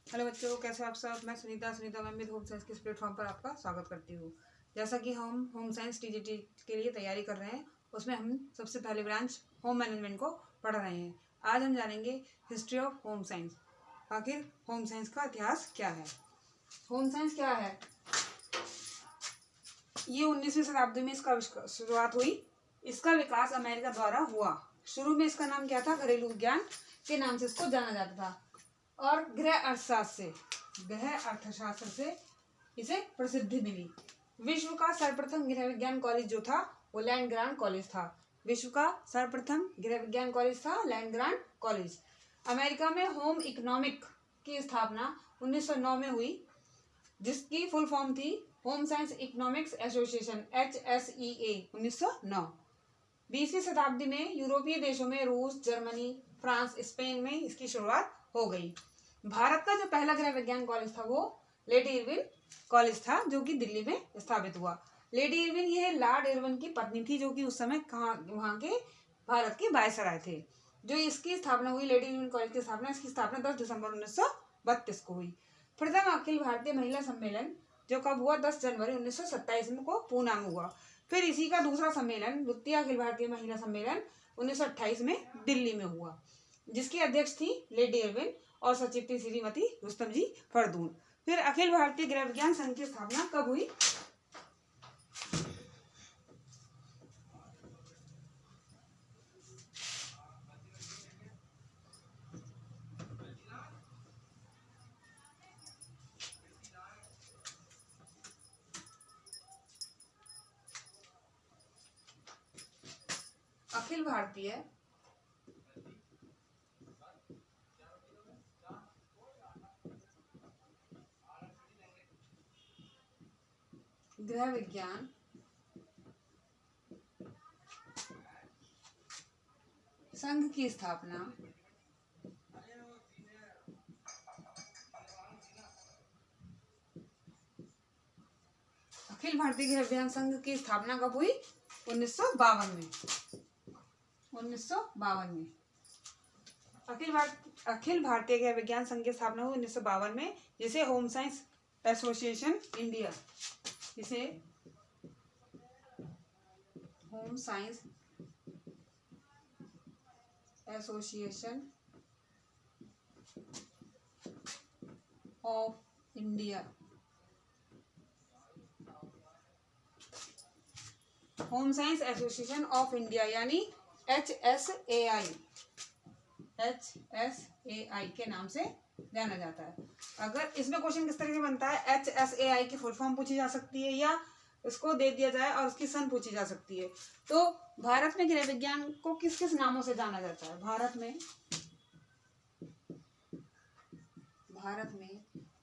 Hello बच्चों, कैसे आप सब। मैं सुनीता मैं होम साइंस के इस प्लेटफॉर्म पर आपका स्वागत करती हूँ। जैसा कि हम होम साइंस टीजीटी के लिए तैयारी कर रहे हैं, उसमें हम सबसे पहले ब्रांच होम मैनेजमेंट को पढ़ रहे हैं। आज हम जानेंगे हिस्ट्री ऑफ होम साइंस। आखिर होम साइंस का इतिहास क्या है। होम साइंस क्या है? ये 19वीं शताब्दी में इसका शुरुआत हुई। इसका विकास अमेरिका द्वारा हुआ। शुरू में इसका नाम क्या था? घरेलू विज्ञान के नाम से इसको जाना जाता था और गृह अर्थशास्त्र से इसे प्रसिद्धि मिली। विश्व का सर्वप्रथम गृह विज्ञान कॉलेज जो था वो लैंड ग्रांट कॉलेज था। विश्व का सर्वप्रथम गृह विज्ञान कॉलेज था लैंड ग्रांट कॉलेज। अमेरिका में होम इकोनॉमिक की स्थापना 1909 में हुई, जिसकी फुल फॉर्म थी home science economics association HSEA 1909। 20वीं शताब्दी में यूरोपीय देशों में रूस, जर्मनी, फ्रांस, स्पेन में इसकी शुरुआत हो गई। भारत का जो पहला गृह विज्ञान कॉलेज था वो लेडी इरविन कॉलेज था, जो कि दिल्ली में स्थापित हुआ। लेडी इरविन यह लॉर्ड इरविन की पत्नी थी, जो कि उस समय वहां के भारत के वायसराय थे। जो इसकी स्थापना हुई, लेडी इरविन कॉलेज की स्थापना, इसकी स्थापना 10 दिसंबर 1932 को हुई। प्रथम अखिल भारतीय महिला सम्मेलन जो कब हुआ? 10 जनवरी 1927 को पूना में हुआ। फिर इसी का दूसरा सम्मेलन, द्वितीय अखिल भारतीय महिला सम्मेलन 1928 में दिल्ली में हुआ, जिसकी अध्यक्ष थी लेडी इरविन और सचिव थी श्रीमती रुस्तम जी फरदून। फिर अखिल भारतीय गृह विज्ञान संघ की स्थापना कब हुई? अखिल भारतीय गृह विज्ञान संघ की स्थापना अखिल भारतीय गृह विज्ञान संघ की स्थापना कब हुई? 1952 में। 1952 में अखिल भारतीय गृह विज्ञान संघ की स्थापना हुई 1952 में, जिसे होम साइंस एसोसिएशन इंडिया, जिसे home science association of India, home science association of India यानी HSAI के नाम से जाना जाता है। अगर इसमें क्वेश्चन किस तरह से बनता है, HSAI की फुल फॉर्म पूछी जा सकती है या इसको दे दिया जाए और उसकी सन पूछी जा सकती है। तो भारत में गृह विज्ञान को किस किस नामों से जाना जाता है? भारत में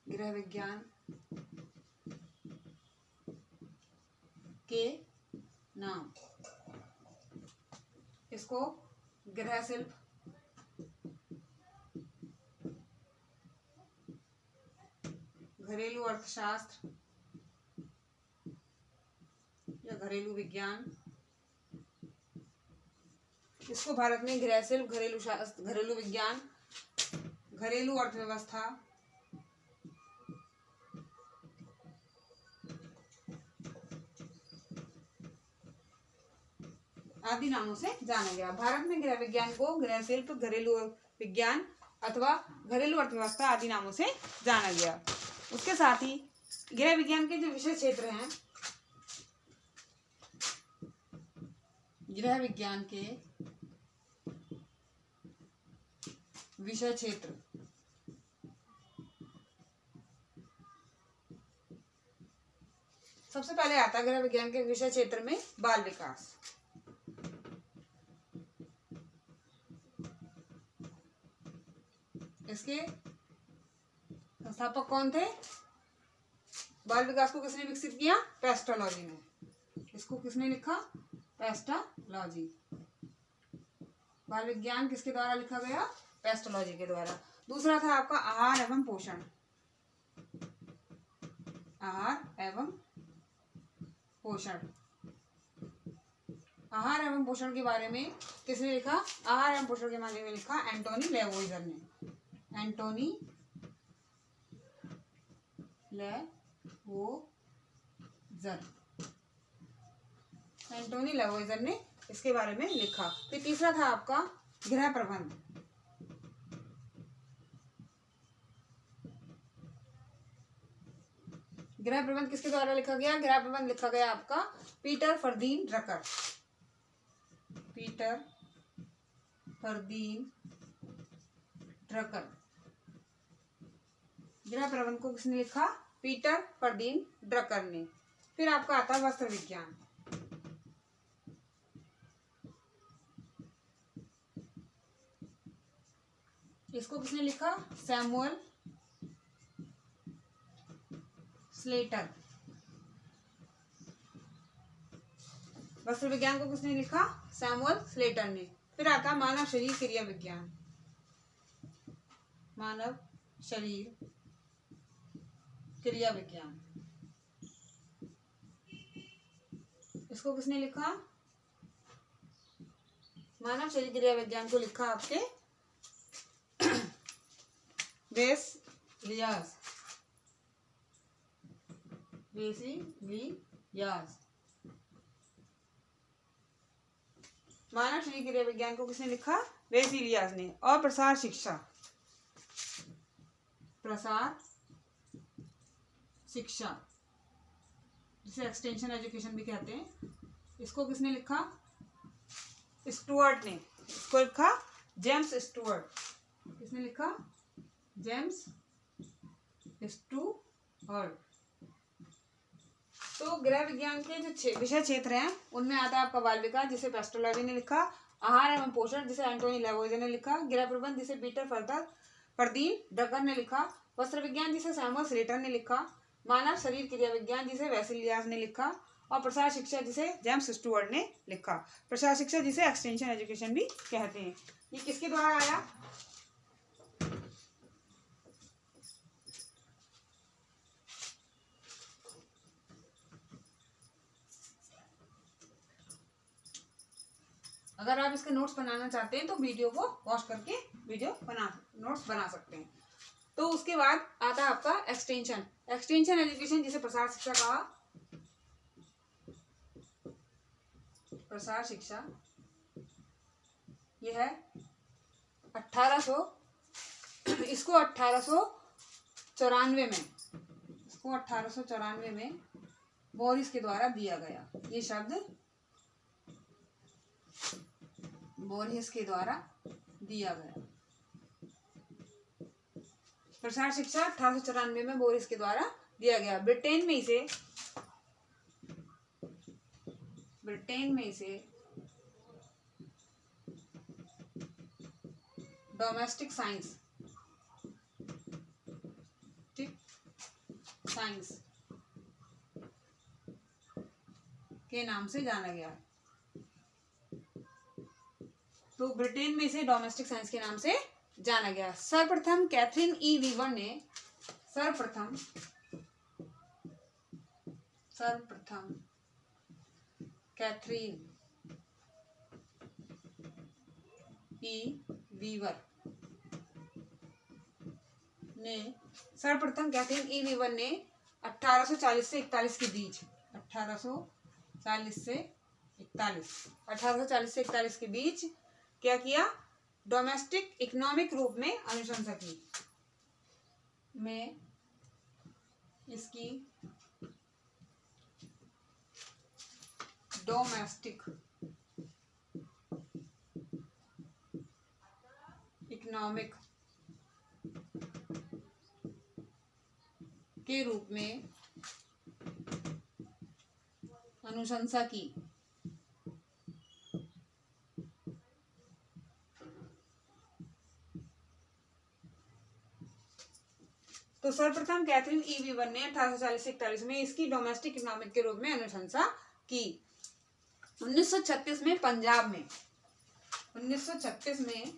गृह विज्ञान के नाम, इसको गृह शिल्प, घरेलू अर्थशास्त्र या घरेलू विज्ञान, इसको भारत में गृह शिल्प, घरेलू शास्त्र, घरेलू विज्ञान, घरेलू अर्थव्यवस्था आदि नामों से जाना गया। भारत में गृह विज्ञान को गृह शिल्प, घरेलू विज्ञान अथवा घरेलू अर्थव्यवस्था आदि नामों से जाना गया। उसके साथ ही गृह विज्ञान के जो विषय क्षेत्र हैं, गृह विज्ञान के विषय क्षेत्र सबसे पहले आता है गृह विज्ञान के विषय क्षेत्र में बाल विकास। इसके संस्थापक कौन थे? बाल विकास को किसने विकसित किया? पेस्टोलॉजी ने। इसको किसने लिखा? पेस्टोलॉजी। बाल विज्ञान किसके द्वारा लिखा गया? पेस्टोलॉजी के द्वारा। दूसरा था आपका आहार एवं पोषण। आहार एवं पोषण। आहार एवं पोषण के बारे में किसने लिखा? आहार एवं पोषण के बारे में लिखा एंटोनी लेवोइजर ने। एंटोनी लेवोइजर, एंटोनी लेवोइजर ने इसके बारे में लिखा। फिर तीसरा था आपका गृह प्रबंध। गृह प्रबंध किसके द्वारा लिखा गया? गृह प्रबंध लिखा गया आपका Peter Ferdinand Drucker. Peter Ferdinand Drucker. गृह प्रबंध को किसने लिखा? पीटर फर्दीन ड्रकर ने। फिर आपका आता है वस्त्र विज्ञान। इसको किसने लिखा? Samuel Slater. वस्त्र विज्ञान को किसने लिखा? सैमुअल स्लेटर ने। फिर आता है मानव शरीर क्रिया विज्ञान। मानव शरीर क्रिया विज्ञान, इसको किसने लिखा? मानव शरीर क्रिया विज्ञान को लिखा आपके वेसलियस। मानव शरीर क्रिया विज्ञान को किसने लिखा? वेसिलियस ने। और प्रसार शिक्षा, प्रसार शिक्षा जिसे एक्सटेंशन एजुकेशन भी कहते हैं, इसको किसने लिखा? स्टुअर्ट ने। इसको लिखा जेम्स स्टुअर्ट। किसने लिखा? James Stuart. तो गृह विज्ञान के जो विषय क्षेत्र हैं उनमें आता है आपका बाल विकास जिसे पेस्टोलॉजी ने लिखा, आहार एवं पोषण जिसे एंटोनी लेवोइजर ने लिखा, गृह प्रबंध जिसे पीटर फर्दीन ड्रकर ने लिखा, वस्त्र विज्ञान जिसे सैमुअल स्लेटर ने लिखा, मानव शरीर क्रिया विज्ञान जिसे वेसिलियस ने लिखा, और प्रसार शिक्षा जिसे जेम्स स्टुअर्ट ने लिखा। प्रसार शिक्षा जिसे एक्सटेंशन एजुकेशन भी कहते हैं। ये किसके द्वारा आया? अगर आप इसके नोट्स बनाना चाहते हैं तो वीडियो को वॉच करके नोट्स बना सकते हैं। तो उसके बाद आता है आपका एक्सटेंशन एजुकेशन जिसे प्रसार शिक्षा कहा। प्रसार शिक्षा यह है 1894 में बोरिस के द्वारा दिया गया। ये शब्द बोरिस के द्वारा दिया गया। प्रसार शिक्षा 1894 में बोरिस के द्वारा दिया गया। ब्रिटेन में इसे डोमेस्टिक साइंस के नाम से जाना गया। तो ब्रिटेन में इसे डोमेस्टिक साइंस के नाम से जाना गया। सर्वप्रथम कैथरीन ई वीवर ने कैथरीन ई वीवर ने 1840 से 41 के बीच 1840 से 41 के बीच क्या किया? डोमेस्टिक इकोनॉमिक रूप में अनुशंसा की। में इसकी डोमेस्टिक इकोनॉमिक के रूप में अनुशंसा की। तो सर्वप्रथम कैथरीन ई वीवर ने 1840 से 41 में इसकी डोमेस्टिक इकोनॉमिक के रूप में अनुशंसा की। 1936 में पंजाब में 1936 में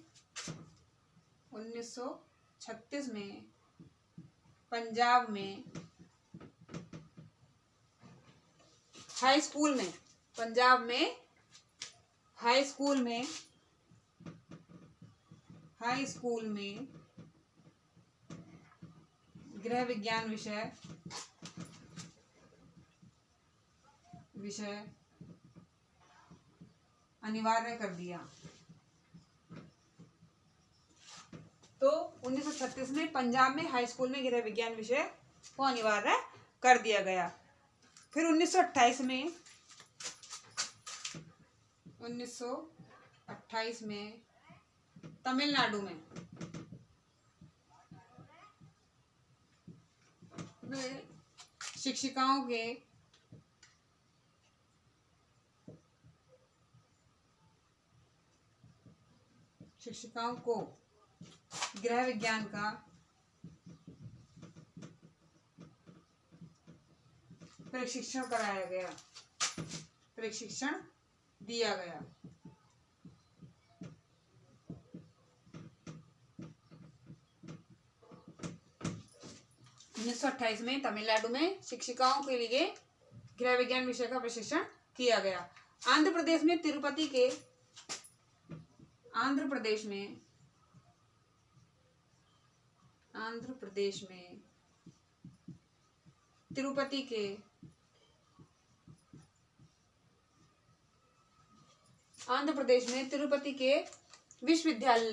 पंजाब में हाई स्कूल में गृह विज्ञान विषय अनिवार्य कर दिया। तो 1936 में पंजाब में हाई स्कूल में गृह विज्ञान विषय को अनिवार्य कर दिया गया। फिर 1928 में तमिलनाडु में शिक्षिकाओं को गृह विज्ञान का प्रशिक्षण कराया गया, प्रशिक्षण दिया गया। उन्नीस सौ 1928 में तमिलनाडु में शिक्षिकाओं के लिए गृह विज्ञान विषय का प्रशिक्षण किया गया। आंध्र प्रदेश में तिरुपति के तिरुपति के विश्वविद्यालय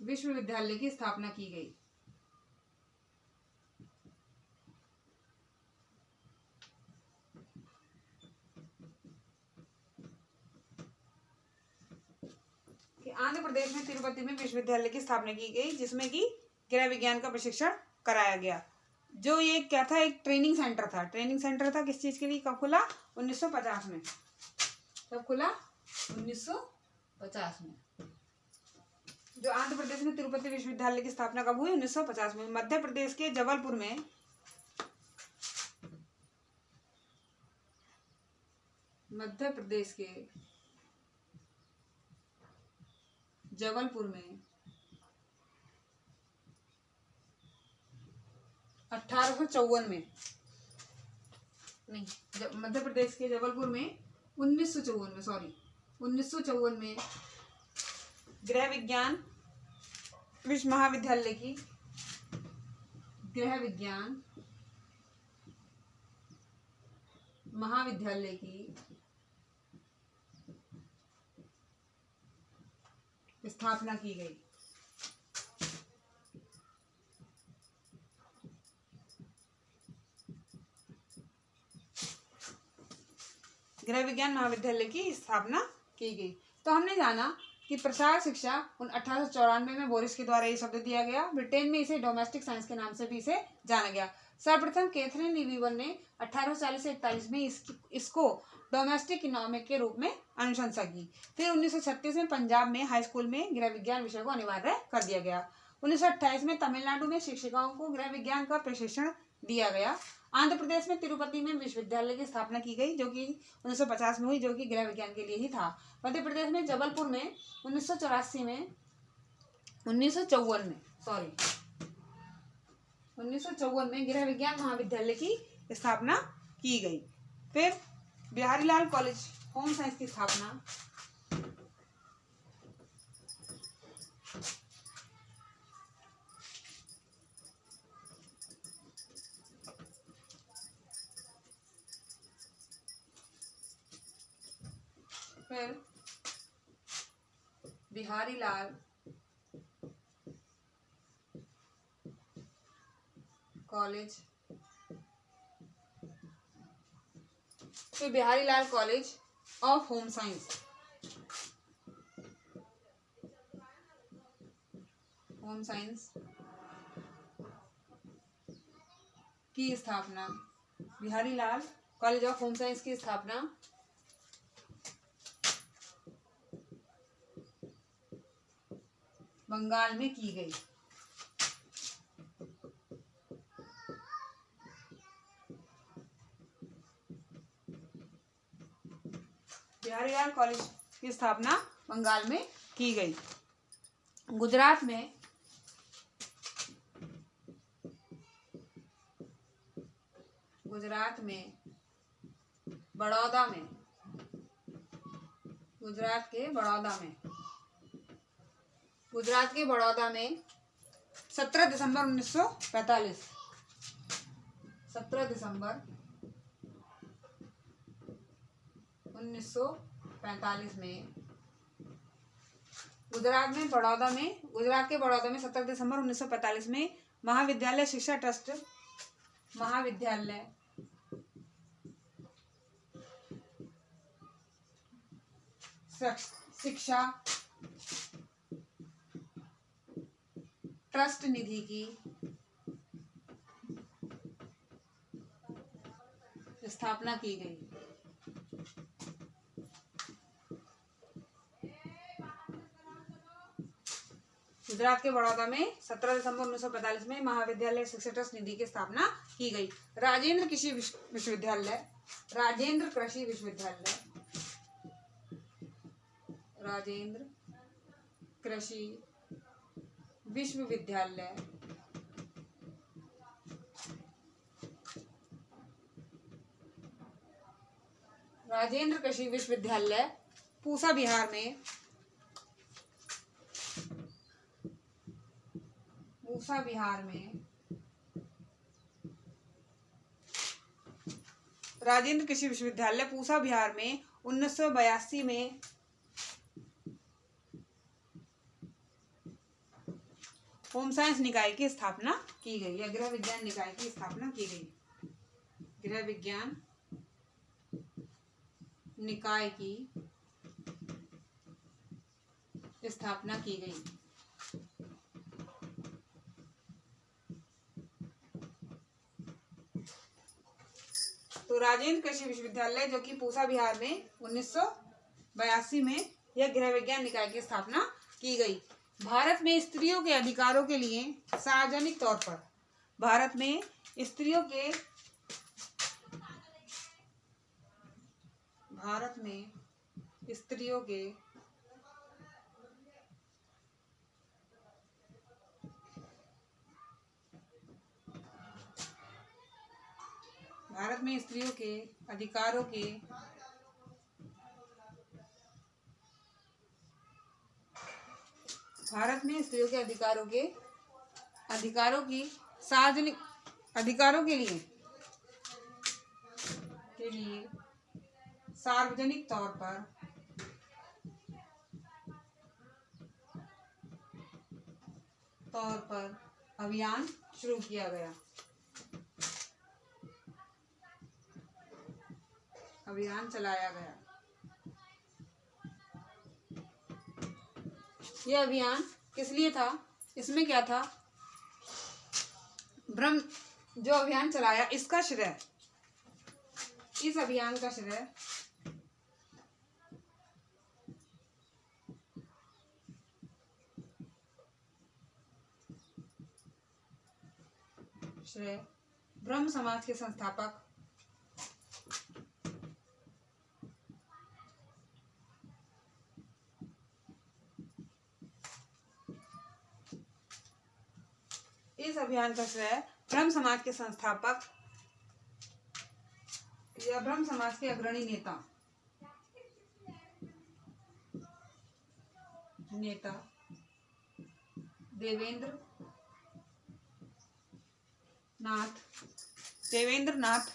विश्वविद्यालय की स्थापना की गई। आंध्र प्रदेश में तिरुपति में विश्वविद्यालय की स्थापना की गई, जिसमें कि गृह विज्ञान का प्रशिक्षण कराया गया। जो ये क्या था, एक ट्रेनिंग सेंटर था। ट्रेनिंग सेंटर था किस चीज के लिए? कब खुला? 1950 में। कब खुला? 1950 में। जो आंध्र प्रदेश में तिरुपति विश्वविद्यालय की स्थापना कब हुई? 1950 में। मध्य प्रदेश के जबलपुर में में 1854 में, नहीं, मध्य प्रदेश के जबलपुर में 1954 में गृह विज्ञान विश्व महाविद्यालय की स्थापना की गई। गृह विज्ञान महाविद्यालय की स्थापना की गई। तो हमने जाना कि प्रसार शिक्षा 1894 में बोरिस के द्वारा ये शब्द दिया गया। ब्रिटेन में इसे डोमेस्टिक साइंस के नाम से भी इसे जाना गया। सर्वप्रथम कैथरीन लीवीवन ने 1840 से 41 में इसको डोमेस्टिक इकोनॉमिक के रूप में अनुशंसा की। फिर 1936 में पंजाब में हाई स्कूल में गृह विज्ञान विषय को अनिवार्य कर दिया गया। 1928 में तमिलनाडु में शिक्षिकाओं को गृह विज्ञान का प्रशिक्षण दिया गया। आंध्र प्रदेश में तिरुपति में विश्वविद्यालय की स्थापना की गई, जो कि 1950 में हुई, जो कि गृह विज्ञान के लिए ही था। मध्य प्रदेश में जबलपुर में 1954 में गृह विज्ञान महाविद्यालय की स्थापना की गई। फिर बिहारीलाल कॉलेज होम साइंस की स्थापना Biharilal college of home science की स्थापना, Biharilal college of home science की स्थापना बंगाल में की गई। बिहारीलाल कॉलेज की स्थापना बंगाल में की गई। गुजरात में बड़ौदा में, गुजरात के बड़ौदा में गुजरात के बड़ौदा में 17 दिसंबर 1945, 17 दिसंबर 1945 में गुजरात के बड़ौदा में 17 दिसंबर 1945 में महाविद्यालय शिक्षा ट्रस्ट, महाविद्यालय शिक्षा ट्रस्ट निधि की स्थापना की गई। गुजरात के बड़ौदा में 17 दिसंबर 1945 में महाविद्यालय शिक्षा ट्रस्ट निधि की स्थापना की गई। राजेंद्र कृषि विश्वविद्यालय, राजेंद्र कृषि विश्वविद्यालय, राजेंद्र कृषि विश्वविद्यालय राजेंद्र कृषि विश्वविद्यालय पूसा बिहार में, पूसा बिहार में राजेंद्र कृषि विश्वविद्यालय पूसा बिहार में 1982 में होम साइंस निकाय की स्थापना की गई या गृह विज्ञान निकाय की स्थापना की गई। गृह विज्ञान निकाय की स्थापना की गई। तो राजेंद्र कृषि विश्वविद्यालय जो कि पूसा बिहार में 1982 में यह गृह विज्ञान निकाय की स्थापना की गई। भारत में स्त्रियों के अधिकारों के लिए सार्वजनिक तौर पर, भारत में स्त्रियों के अधिकारों के सार्वजनिक अधिकारों के लिए सार्वजनिक तौर पर अभियान शुरू किया गया। अभियान चलाया गया। यह अभियान किस लिए था? इसमें क्या था? जो अभियान चलाया इसका श्रेय, इस अभियान का श्रेय ब्रह्म समाज के संस्थापक इस अभियान का श्रेय ब्रह्म समाज के संस्थापक या ब्रह्म समाज के अग्रणी नेता देवेंद्र नाथ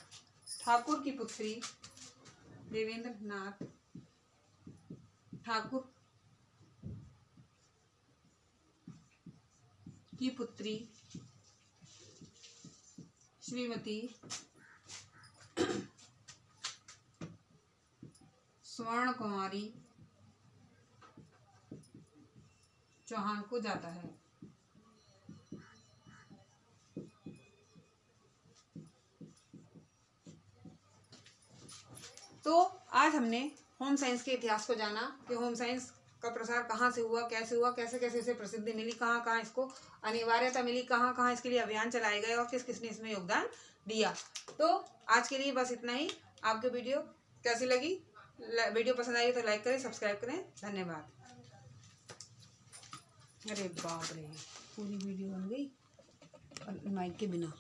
ठाकुर की पुत्री, देवेंद्र नाथ ठाकुर की पुत्री श्रीमती स्वर्ण कुमारी चौहान को जाता है। तो आज हमने होम साइंस के इतिहास को जाना कि होम साइंस का प्रसार कहाँ से हुआ, कैसे हुआ, कैसे कैसे इसे प्रसिद्धि मिली, कहाँ कहाँ इसको अनिवार्यता मिली, कहाँ कहाँ इसके लिए अभियान चलाए गए और किस किसने इसमें योगदान दिया। तो आज के लिए बस इतना ही। आपको वीडियो कैसी लगी? वीडियो पसंद आई तो लाइक करें, सब्सक्राइब करें। धन्यवाद। अरे बाप रे, पूरी वीडियो बन गई और माइक के बिना।